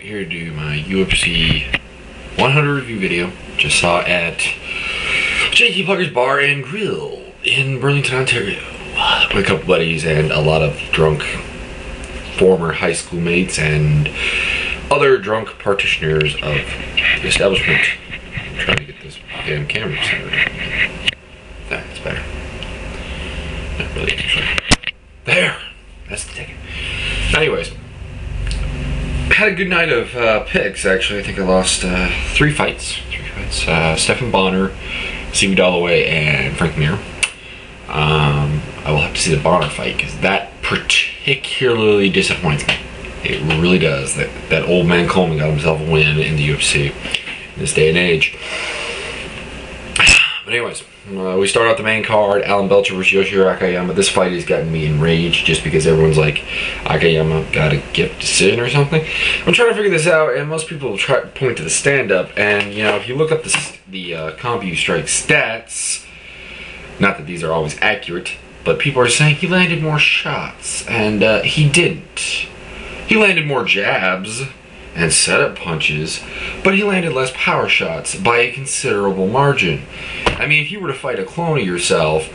here to do my UFC 100 review video. Just saw at J.T. Plugger's Bar and Grill in Burlington, Ontario, with a couple buddies and a lot of drunk former high school mates and other drunk partitioners of the establishment. I'm trying to get this damn camera centered. That's better. Not really, actually. There! That's the ticket. Anyways, had a good night of picks, actually. I think I lost three fights. Stephan Bonner, Stevie Dalloway, and Frank Mir. I will have to see the Bonner fight, because that particularly disappoints me. It really does. That old man Coleman got himself a win in the UFC in this day and age. But anyways, we start out the main card, Alan Belcher versus Yoshihiro Akiyama. This fight has gotten me enraged just because everyone's like, Akiyama got a gift decision or something. I'm trying to figure this out, and most people try to point to the stand-up, and you know, if you look up the CompuStrike stats, not that these are always accurate, but people are saying he landed more shots, and he didn't. He landed more jabs and setup punches, but he landed less power shots by a considerable margin. I mean, if you were to fight a clone of yourself,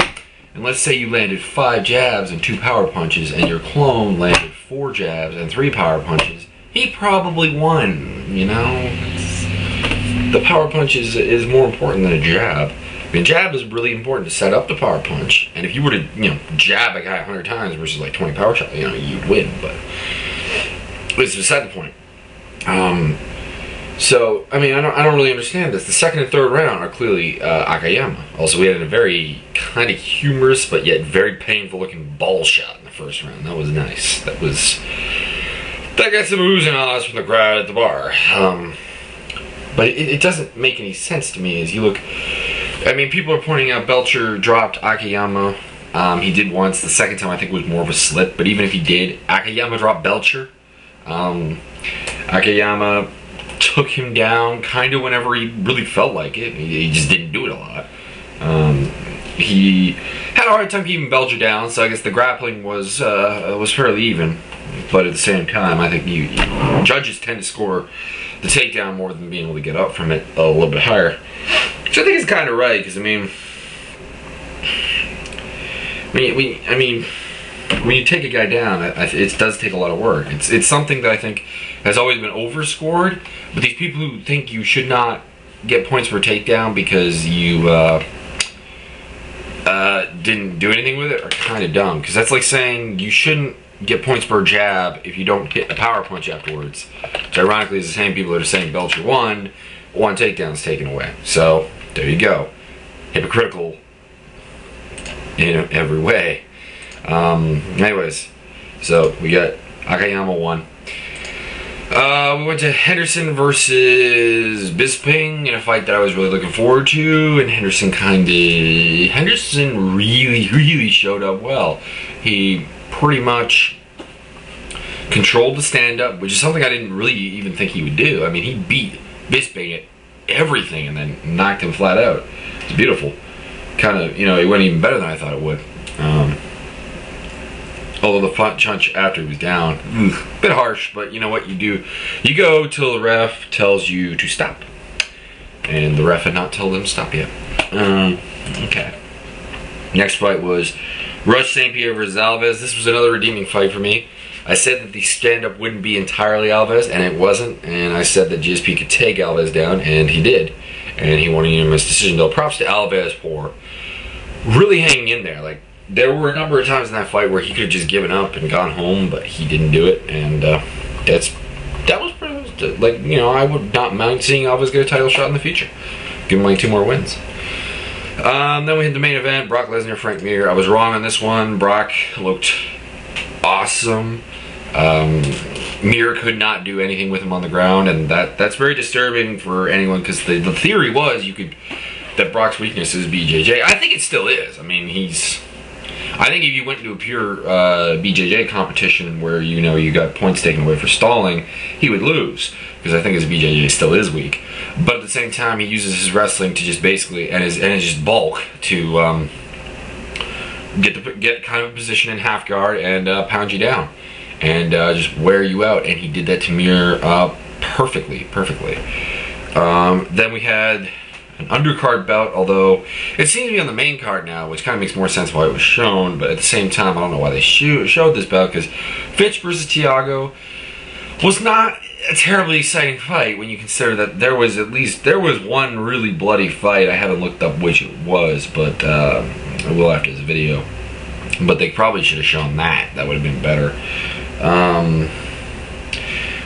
and let's say you landed 5 jabs and 2 power punches, and your clone landed 4 jabs and 3 power punches, he probably won, you know? The power punch is more important than a jab. I mean, jab is really important to set up the power punch, and if you were to, you know, jab a guy 100 times versus like 20 power shots, you know, you'd win, but it's beside the point. So, I mean, I don't really understand this. The second and third round are clearly Akiyama. Also, we had a very kind of humorous but yet very painful looking ball shot in the first round. That was nice. That got some oohs and ahs from the crowd at the bar. But it doesn't make any sense to me as you look. I mean, people are pointing out Belcher dropped Akiyama. He did once. The second time I think was more of a slip. But even if he did, Akiyama dropped Belcher. Akiyama took him down kind of whenever he really felt like it. He just didn't do it a lot. He had a hard time keeping Belcher down, so I guess the grappling was fairly even. But at the same time, I think judges tend to score the takedown more than being able to get up from it a little bit higher. Which I think is kind of right, because I mean, when you take a guy down, it does take a lot of work. It's something that I think has always been overscored, but these people who think you should not get points per takedown because you didn't do anything with it are kind of dumb, because that's like saying you shouldn't get points per jab if you don't hit a power punch afterwards. Which ironically is the same people that are saying Belcher won, 1 takedown is taken away. So there you go. Hypocritical in every way. Anyways, so we got Akiyama won. We went to Henderson versus Bisping in a fight that I was really looking forward to, and Henderson really showed up well. He pretty much controlled the stand-up, which is something I didn't really even think he would do. I mean, he beat Bisping at everything and then knocked him flat out. It's beautiful. Kind of, you know, it went even better than I thought it would. Although the punch after he was down, a bit harsh, but you know what you do? You go till the ref tells you to stop. And the ref had not told them to stop yet. Okay. Next fight was St.Pierrer versus Alves. This was another redeeming fight for me. I said that the stand-up wouldn't be entirely Alves, and it wasn't. And I said that GSP could take Alves down, and he did. And he won a unanimous decision, though. Props to Alves for really hanging in there. Like, there were a number of times in that fight where he could have just given up and gone home, but he didn't do it, and that was pretty, like, you know, I would not mind seeing Alves get a title shot in the future. Give him like 2 more wins. Then we had the main event, Brock Lesnar, Frank Mir. I was wrong on this one. Brock looked awesome. Mir could not do anything with him on the ground, and that's very disturbing for anyone, because the theory was that Brock's weakness is BJJ. I think it still is. I mean, I think if you went to a pure BJJ competition where, you know, you got points taken away for stalling, he would lose, because I think his BJJ still is weak. But at the same time, he uses his wrestling to just basically, and his just bulk to get kind of a position in half guard and pound you down and just wear you out. And he did that to Mir perfectly. Then we had an undercard bout, although it seems to be on the main card now, which kind of makes more sense why it was shown, but at the same time, I don't know why they showed this bout, because Fitch versus Thiago was not a terribly exciting fight when you consider that there was one really bloody fight. I haven't looked up which it was, but I will after this video. But they probably should have shown that. That would have been better.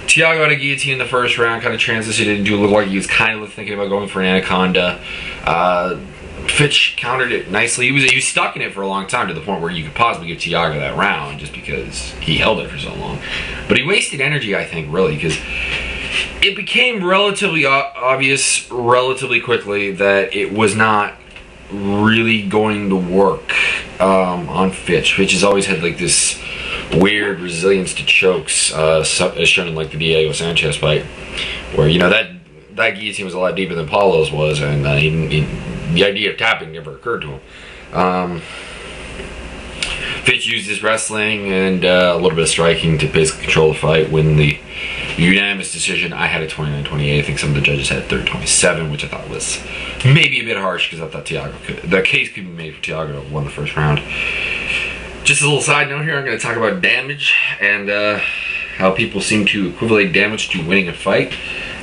Thiago had a guillotine in the first round, kind of transitioned into look like he was kind of thinking about going for an anaconda. Fitch countered it nicely. He was stuck in it for a long time, to the point where you could possibly give Thiago that round just because he held it for so long. But he wasted energy, I think, really, because it became relatively obvious relatively quickly that it was not really going to work on Fitch. Fitch has always had like this weird resilience to chokes, as shown in like the Diego Sanchez fight, where, you know, that guillotine was a lot deeper than Paulo's was, and the idea of tapping never occurred to him. Fitch used his wrestling and a little bit of striking to basically control the fight, win the unanimous decision. I had a 29-28. I think some of the judges had 30-27, which I thought was maybe a bit harsh, because I thought the case could be made for Thiago to have won the first round. Just a little side note here, I'm going to talk about damage and how people seem to equivalent damage to winning a fight.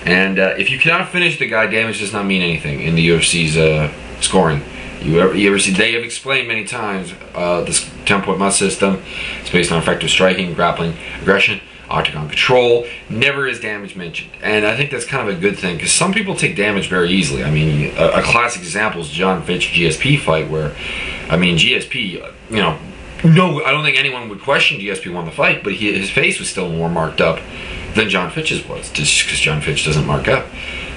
And if you cannot finish the guy, damage does not mean anything in the UFC's scoring. You ever see, they have explained many times this 10-point must system. It's based on effective striking, grappling, aggression, octagon control. Never is damage mentioned, and I think that's kind of a good thing, because some people take damage very easily. I mean, a classic example is John Fitch GSP fight, where, I mean, GSP, you know, no, I don't think anyone would question GSP won the fight, but his face was still more marked up than John Fitch's was, just because John Fitch doesn't mark up.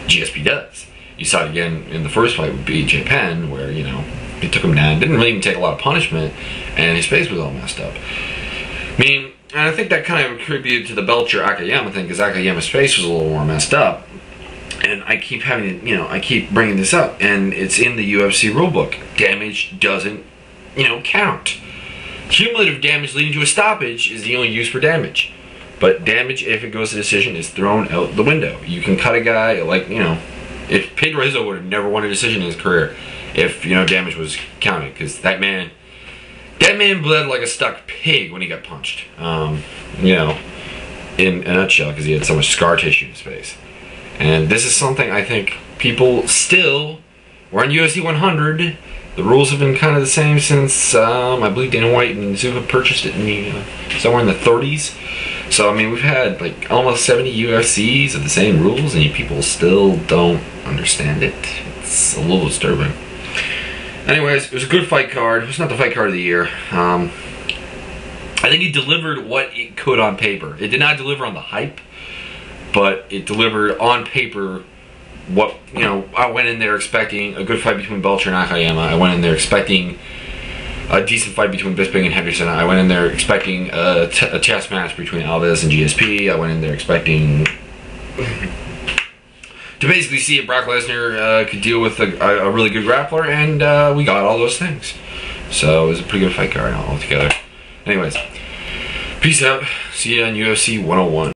GSP does. You saw it again in the first fight with BJ Penn, where, you know, he took him down, didn't really even take a lot of punishment, and his face was all messed up. I mean, and I think that kind of attributed to the Belcher-Akiyama thing, because Akiyama's face was a little more messed up. And I keep having to, you know, I keep bringing this up, and it's in the UFC rulebook. Damage doesn't, you know, count. Cumulative damage leading to a stoppage is the only use for damage. But damage, if it goes to decision, is thrown out the window. You can cut a guy, like, you know, if Pedro Rizzo would have never won a decision in his career if, you know, damage was counted, because that man bled like a stuck pig when he got punched. You know, in a nutshell, because he had so much scar tissue in his face. And this is something I think people still, we're in UFC 100. The rules have been kind of the same since, I believe Dana White and Zuba purchased it in the, somewhere in the 30s. So, I mean, we've had like almost 70 UFCs of the same rules, and you people still don't understand it. It's a little disturbing. Anyways, it was a good fight card. It was not the fight card of the year. I think it delivered what it could on paper. It did not deliver on the hype, but it delivered on paper what, you know, I went in there expecting a good fight between Belcher and Akiyama. I went in there expecting a decent fight between Bisping and Henderson. I went in there expecting a chess match between Alves and GSP. I went in there expecting to basically see if Brock Lesnar could deal with a really good grappler, and we got all those things. So it was a pretty good fight card altogether. Anyways, peace out. See you on UFC 101.